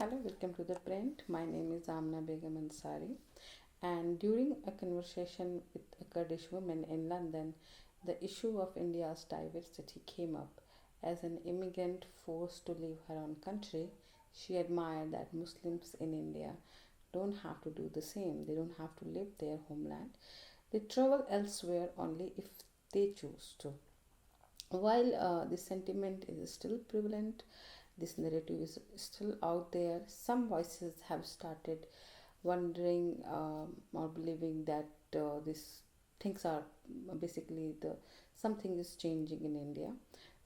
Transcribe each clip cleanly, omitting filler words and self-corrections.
Hello, welcome to ThePrint. My name is Amana Begam Ansari. And during a conversation with a Kurdish woman in London, the issue of India's diversity came up. As an immigrant forced to leave her own country, she admired that Muslims in India don't have to do the same. They don't have to leave their homeland. They travel elsewhere only if they choose to. While this sentiment is still prevalent, this narrative is still out there, some voices have started wondering or believing that these things are basically the something is changing in India.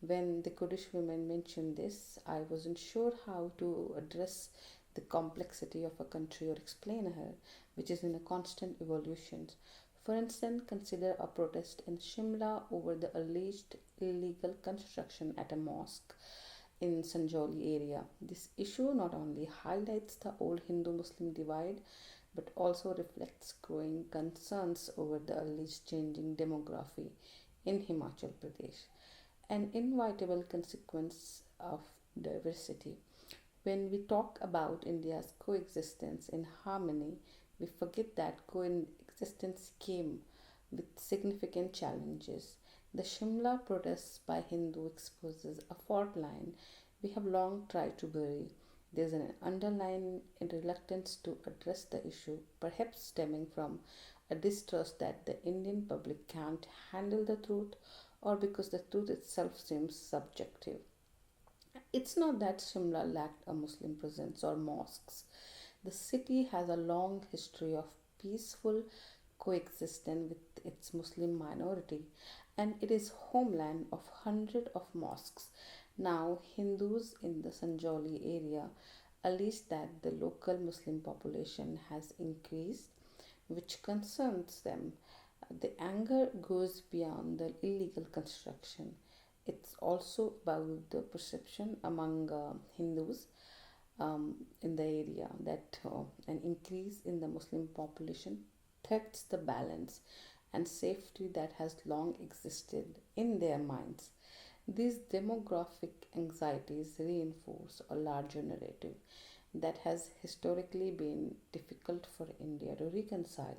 When the Kurdish women mentioned this, I wasn't sure how to address the complexity of a country or explain her, which is in a constant evolution. For instance, consider a protest in Shimla over the alleged illegal construction at a mosque in Sanjoli area. This issue not only highlights the old Hindu-Muslim divide but also reflects growing concerns over the alleged changing demography in Himachal Pradesh, an inevitable consequence of diversity. When we talk about India's coexistence in harmony, we forget that coexistence came with significant challenges. The Shimla protests by Hindu exposes a fault line we have long tried to bury. There is an underlying reluctance to address the issue, perhaps stemming from a distrust that the Indian public can't handle the truth or because the truth itself seems subjective. It's not that Shimla lacked a Muslim presence or mosques. The city has a long history of peaceful coexistence with its Muslim minority, and it is homeland of hundreds of mosques. Now, Hindus in the Sanjoli area allege that the local Muslim population has increased, which concerns them. The anger goes beyond the illegal construction. It's also about the perception among Hindus in the area that an increase in the Muslim population threats the balance and safety that has long existed in their minds. These demographic anxieties reinforce a larger narrative that has historically been difficult for India to reconcile.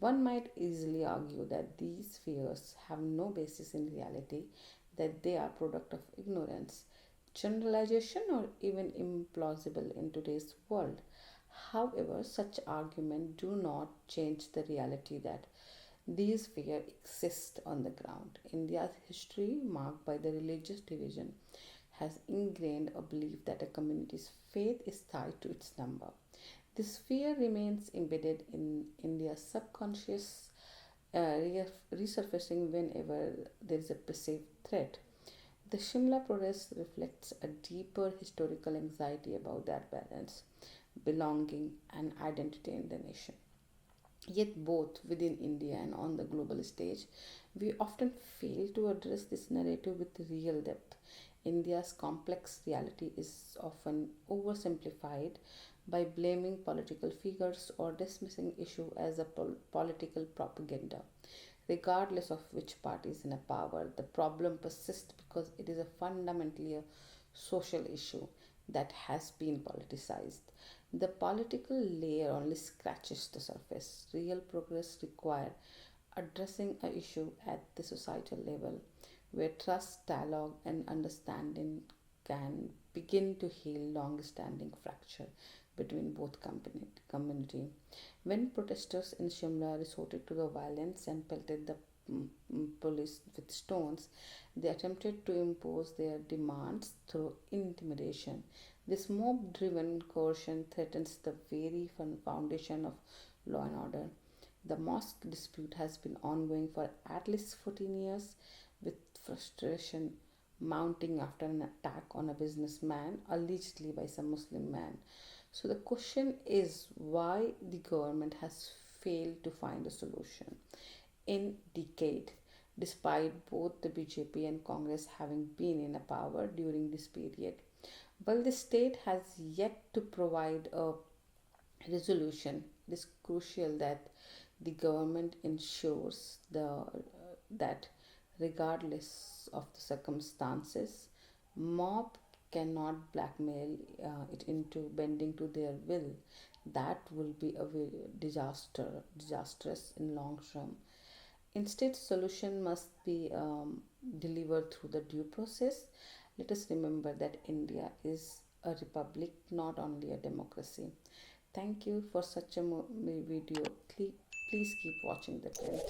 One might easily argue that these fears have no basis in reality, that they are product of ignorance, generalization, or even implausible in today's world. However, such arguments do not change the reality that these fears exist on the ground. India's history, marked by the religious division, has ingrained a belief that a community's faith is tied to its number. This fear remains embedded in India's subconscious, resurfacing whenever there is a perceived threat. The Shimla protest reflects a deeper historical anxiety about that balance, belonging, and identity in the nation. Yet, both within India and on the global stage, we often fail to address this narrative with real depth. India's complex reality is often oversimplified by blaming political figures or dismissing issue as a political propaganda. Regardless of which party is in a power, the problem persists because it is a fundamentally a social issue that has been politicized. The political layer only scratches the surface. Real progress requires addressing a issue at the societal level where trust, dialogue, and understanding can begin to heal long-standing fracture between both community. When protesters in Shimla resorted to the violence and pelted the police with stones, they attempted to impose their demands through intimidation. This mob driven coercion threatens the very foundation of law and order. The mosque dispute has been ongoing for at least 14 years, with frustration mounting after an attack on a businessman allegedly by some Muslim man. So the question is why the government has failed to find a solution in decade, despite both the BJP and Congress having been in a power during this period. While the state has yet to provide a resolution, it is crucial that the government ensures that regardless of the circumstances, mob cannot blackmail it into bending to their will. That will be a very disastrous in long term. Instead, solution must be delivered through the due process. Let us remember that India is a republic, not only a democracy. Thank you for such a video. Please keep watching the print.